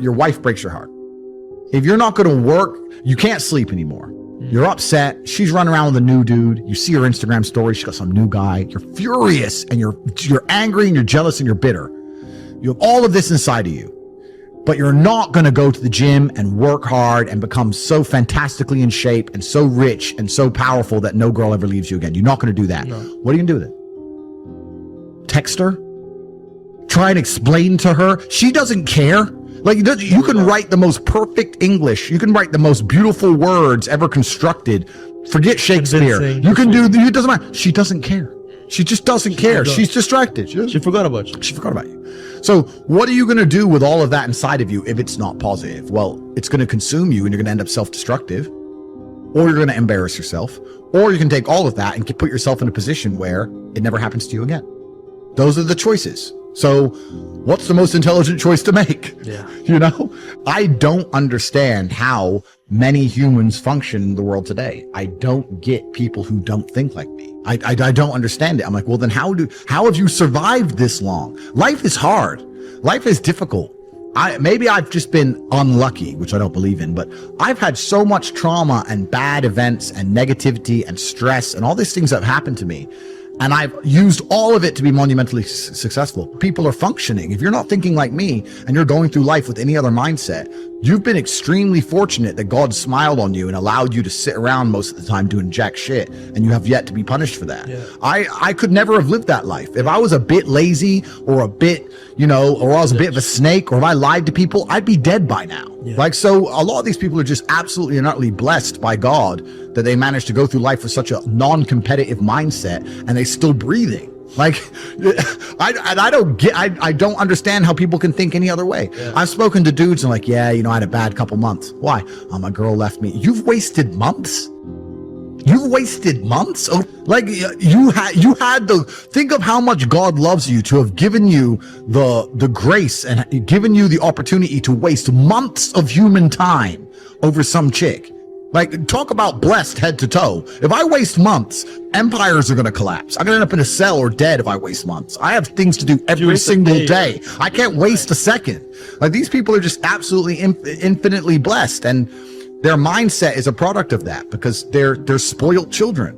Your wife breaks your heart. If you're not going to work, you can't sleep anymore. You're upset. She's running around with a new dude. You see her Instagram story. She's got some new guy. You're furious and you're angry and you're jealous and you're bitter. You have all of this inside of you, but you're not going to go to the gym and work hard and become so fantastically in shape and so rich and so powerful that no girl ever leaves you again. You're not going to do that. No. What are you going to do with it? Text her? Try and explain to her? She doesn't care. Like, you can write the most perfect English. You can write the most beautiful words ever constructed. Forget Shakespeare. You can do, it doesn't matter. She doesn't care. She just doesn't care. She's distracted. She forgot about you. She forgot about you. So what are you going to do with all of that inside of you if it's not positive? Well, it's going to consume you and you're going to end up self-destructive, or you're going to embarrass yourself, or you can take all of that and put yourself in a position where it never happens to you again. Those are the choices. So what's the most intelligent choice to make? Yeah. You know, I don't understand how many humans function in the world today. I don't get people who don't think like me. I don't understand it. I'm like, well, then how have you survived this long? Life is hard. Life is difficult. Maybe I've just been unlucky, which I don't believe in, but I've had so much trauma and bad events and negativity and stress and all these things that have happened to me. And I've used all of it to be monumentally successful. People are functioning. If you're not thinking like me and you're going through life with any other mindset, you've been extremely fortunate that God smiled on you and allowed you to sit around most of the time doing jack shit, and you have yet to be punished for that. Yeah. I could never have lived that life. If I was a bit lazy or a bit, you know, or I was a bit of a snake, or if I lied to people, I'd be dead by now. Yeah. Like, so a lot of these people are just absolutely and utterly blessed by God that they managed to go through life with such a non-competitive mindset and they still breathing. Like, I don't understand how people can think any other way. Yeah. I've spoken to dudes and like, yeah, you know, I had a bad couple months. Why? Oh, my girl left me. You've wasted months. You've wasted months. Oh, like you had the, think of how much God loves you to have given you the grace and given you the opportunity to waste months of human time over some chick. Like, talk about blessed head to toe. If I waste months, empires are going to collapse. I'm going to end up in a cell or dead if I waste months. I have things to do every single day. I can't waste a second. Like, these people are just absolutely infinitely blessed. And their mindset is a product of that because they're spoiled children.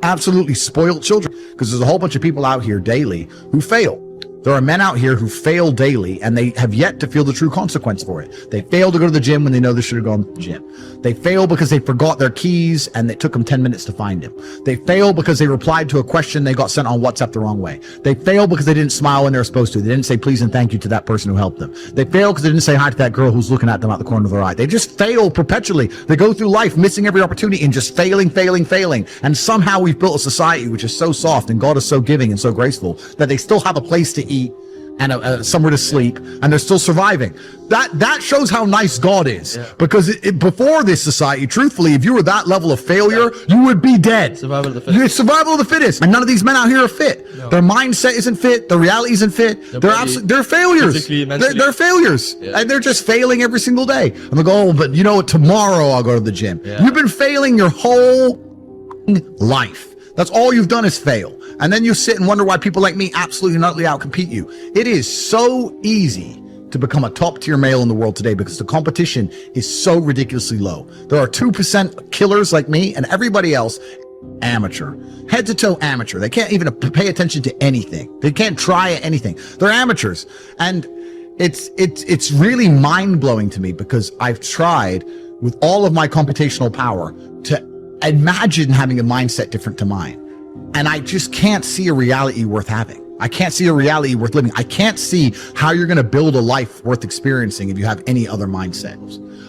Absolutely spoiled children. Because there's a whole bunch of people out here daily who fail. There are men out here who fail daily and they have yet to feel the true consequence for it. They fail to go to the gym when they know they should have gone to the gym. They fail because they forgot their keys and it took them 10 minutes to find them. They fail because they replied to a question they got sent on WhatsApp the wrong way. They fail because they didn't smile when they were supposed to. They didn't say please and thank you to that person who helped them. They fail because they didn't say hi to that girl who's looking at them out the corner of their eye. They just fail perpetually. They go through life missing every opportunity and just failing. And somehow we've built a society which is so soft and God is so giving and so graceful that they still have a place to eat and somewhere to sleep, and they're still surviving. That shows how nice God is. Yeah. Because before this society, truthfully, if you were that level of failure, you would be dead. Survival of the fittest. Survival of the fittest. And none of these men out here are fit. No. Their mindset isn't fit. Their reality isn't fit. They're failures. They're failures. Yeah. And they're just failing every single day. And they go, oh, but you know what? Tomorrow I'll go to the gym. Yeah. You've been failing your whole life. That's all you've done is fail. And then you sit and wonder why people like me absolutely and utterly outcompete you. It is so easy to become a top tier male in the world today because the competition is so ridiculously low. There are 2% killers like me and everybody else amateur, head to toe amateur. They can't even pay attention to anything. They can't try anything. They're amateurs. And it's really mind blowing to me because I've tried with all of my computational power to imagine having a mindset different to mine. And I just can't see a reality worth having. I can't see a reality worth living. I can't see how you're going to build a life worth experiencing if you have any other mindset.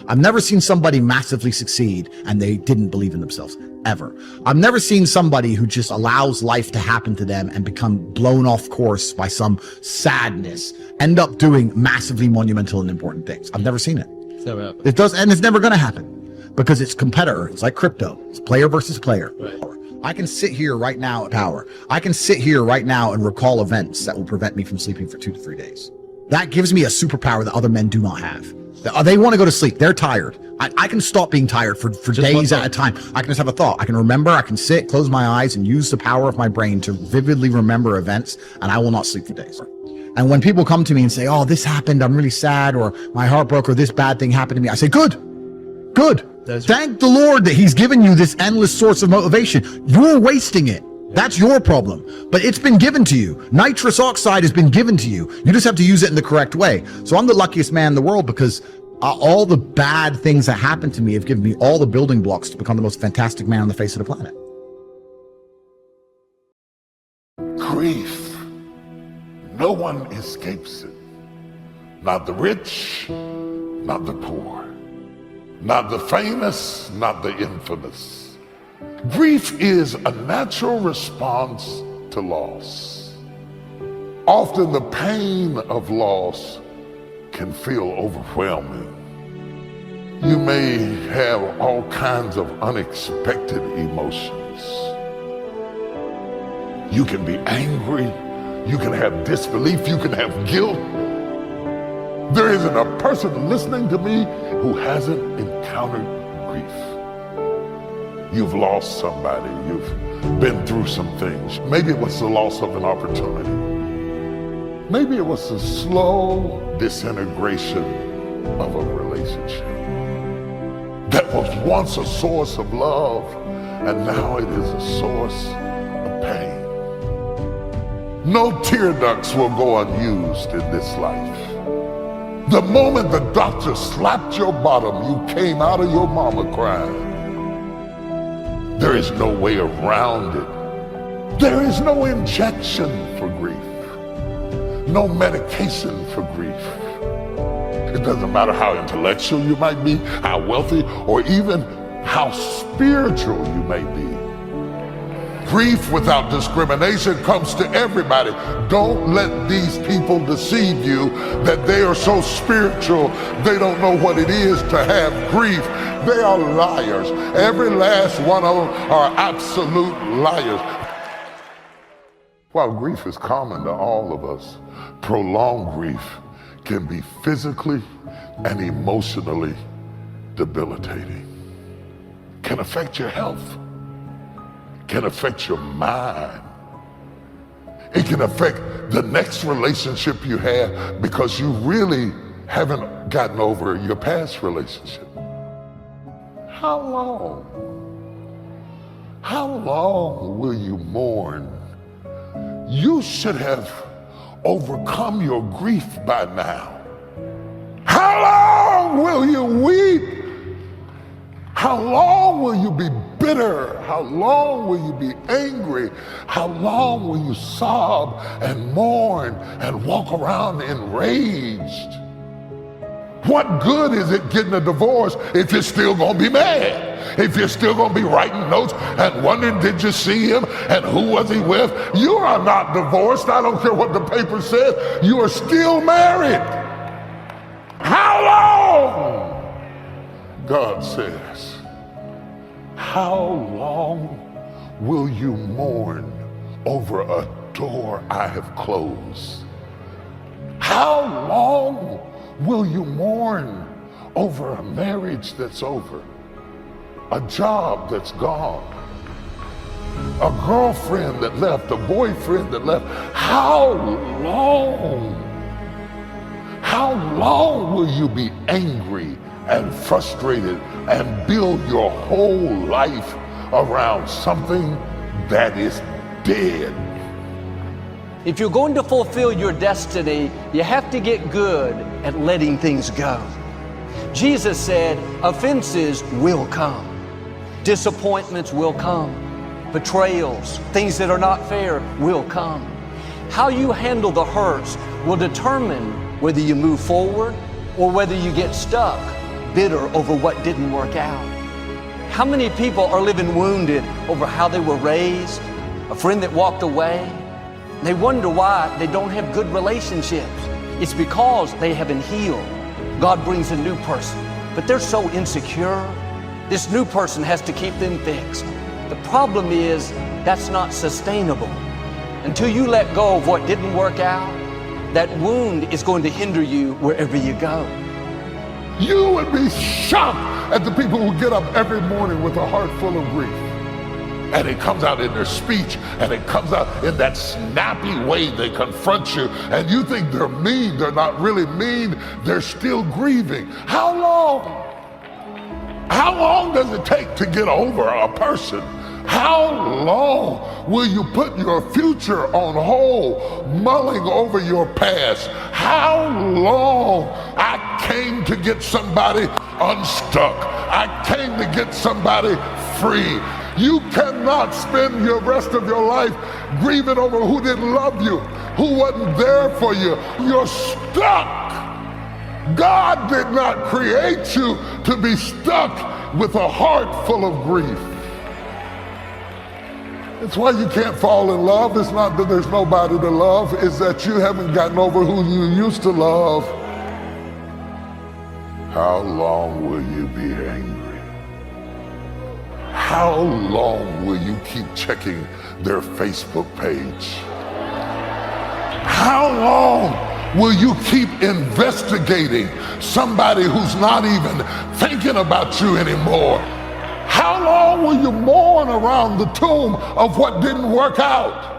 I've never seen somebody massively succeed and they didn't believe in themselves, ever. I've never seen somebody who just allows life to happen to them and become blown off course by some sadness, end up doing massively monumental and important things. I've never seen it. It does, and it's never going to happen. Because it's competitor. It's like crypto. It's player versus player. Right. I can sit here right now at power. I can sit here right now and recall events that will prevent me from sleeping for 2 to 3 days. That gives me a superpower that other men do not have. They want to go to sleep. They're tired. I can stop being tired for days at a time. I can just have a thought. I can remember. I can sit, close my eyes, and use the power of my brain to vividly remember events, and I will not sleep for days. And when people come to me and say, oh, this happened, I'm really sad, or my heart broke, or this bad thing happened to me, I say, good. Thank the Lord that he's given you this endless source of motivation. You're wasting it. That's your problem. But it's been given to you. Nitrous oxide has been given to you. You just have to use it in the correct way. So I'm the luckiest man in the world because all the bad things that happened to me have given me all the building blocks to become the most fantastic man on the face of the planet. Grief. No one escapes it. Not the rich, not the poor, not the famous, not the infamous. Grief is a natural response to loss. Often the pain of loss can feel overwhelming. You may have all kinds of unexpected emotions. You can be angry. You can have disbelief, you can have guilt. There isn't a person listening to me who hasn't encountered grief. You've lost somebody, you've been through some things. Maybe it was the loss of an opportunity. Maybe it was the slow disintegration of a relationship that was once a source of love, and now it is a source of pain. No tear ducts will go unused in this life. The moment the doctor slapped your bottom, you came out of your mama crying. There is no way around it. There is no injection for grief. No medication for grief. It doesn't matter how intellectual you might be, how wealthy, or even how spiritual you may be. Grief without discrimination comes to everybody. Don't let these people deceive you that they are so spiritual they don't know what it is to have grief. They are liars. Every last one of them are absolute liars. While grief is common to all of us, prolonged grief can be physically and emotionally debilitating. Can affect your health. Can affect your mind. It can affect the next relationship you have because you really haven't gotten over your past relationship. How long will you mourn? You should have overcome your grief by now. How long will you weep? How long will you be bitter? How long will you be angry? How long will you sob and mourn and walk around enraged? What good is it getting a divorce if you're still gonna be mad? If you're still gonna be writing notes and wondering, did you see him and who was he with? You are not divorced. I don't care what the paper says. You are still married. How long? God says, how long will you mourn over a door I have closed? How long will you mourn over a marriage that's over? A job that's gone? A girlfriend that left? A boyfriend that left? How long? How long will you be angry and frustrated and build your whole life around something that is dead? If you're going to fulfill your destiny, you have to get good at letting things go. Jesus said, offenses will come. Disappointments will come. Betrayals, things that are not fair will come. How you handle the hurts will determine whether you move forward or whether you get stuck, bitter over what didn't work out. How many people are living wounded over how they were raised, a friend that walked away? They wonder why they don't have good relationships. It's because they haven't healed. God brings a new person, but they're so insecure. This new person has to keep them fixed. The problem is that's not sustainable. Until you let go of what didn't work out, that wound is going to hinder you wherever you go. You would be shocked at the people who get up every morning with a heart full of grief. And it comes out in their speech, and it comes out in that snappy way they confront you, and you think they're mean. They're not really mean. They're still grieving. How long? How long does it take to get over a person? How long will you put your future on hold, mulling over your past? How long? I came to get somebody unstuck. I came to get somebody free. You cannot spend your rest of your life grieving over who didn't love you, who wasn't there for you. You're stuck. God did not create you to be stuck with a heart full of grief. It's why you can't fall in love. It's not that there's nobody to love. It's that you haven't gotten over who you used to love. How long will you be angry? How long will you keep checking their Facebook page? How long will you keep investigating somebody who's not even thinking about you anymore? How long will you mourn around the tomb of what didn't work out?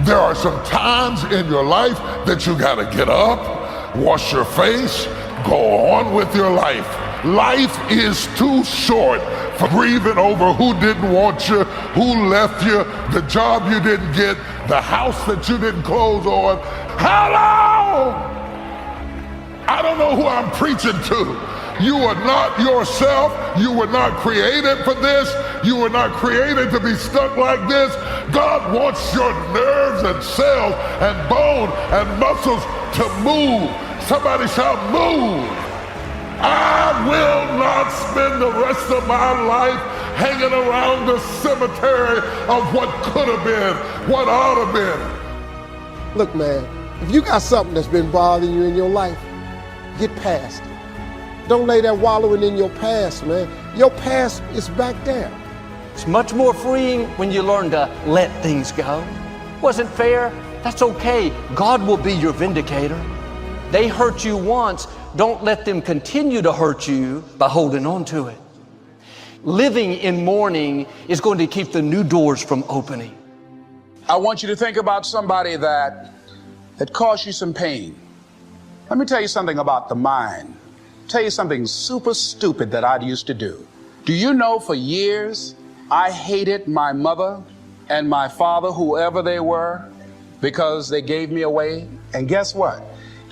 There are some times in your life that you gotta get up, wash your face, go on with your life. Life is too short for grieving over who didn't want you, who left you, the job you didn't get, the house that you didn't close on. How long? I don't know who I'm preaching to. You are not yourself. You were not created for this. You were not created to be stuck like this. God wants your nerves and cells and bone and muscles to move. Somebody shout, move. I will not spend the rest of my life hanging around the cemetery of what could have been, what ought to have been. Look, man, if you got something that's been bothering you in your life, get past it. Don't lay there wallowing in your past, man. Your past is back there. It's much more freeing when you learn to let things go. Wasn't fair? That's okay. God will be your vindicator. They hurt you once. Don't let them continue to hurt you by holding on to it. Living in mourning is going to keep the new doors from opening. I want you to think about somebody that caused you some pain. Let me tell you something about the mind. Tell you something super stupid that I used to do. Do you know for years I hated my mother and my father, whoever they were, because they gave me away? And guess what?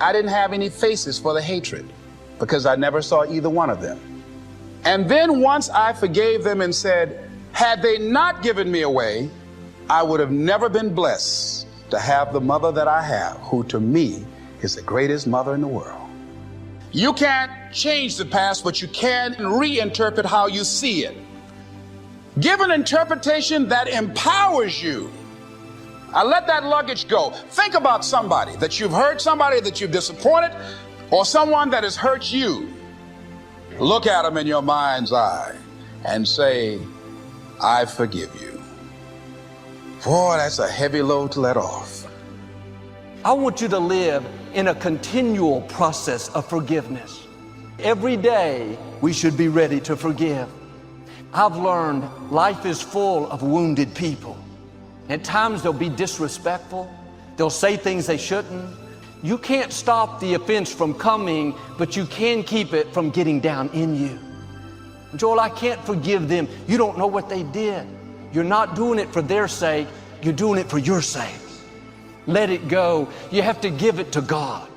I didn't have any faces for the hatred because I never saw either one of them. And then once I forgave them and said, had they not given me away, I would have never been blessed to have the mother that I have, who to me is the greatest mother in the world. You can't change the past, but you can reinterpret how you see it. Give an interpretation that empowers you. I let that luggage go. Think about somebody that you've hurt, somebody that you've disappointed, or someone that has hurt you. Look at them in your mind's eye and say, I forgive you. Boy, that's a heavy load to let off. I want you to live in a continual process of forgiveness. Every day, we should be ready to forgive. I've learned life is full of wounded people. At times, they'll be disrespectful. They'll say things they shouldn't. You can't stop the offense from coming, but you can keep it from getting down in you. Joel, I can't forgive them. You don't know what they did. You're not doing it for their sake. You're doing it for your sake. Let it go. You have to give it to God.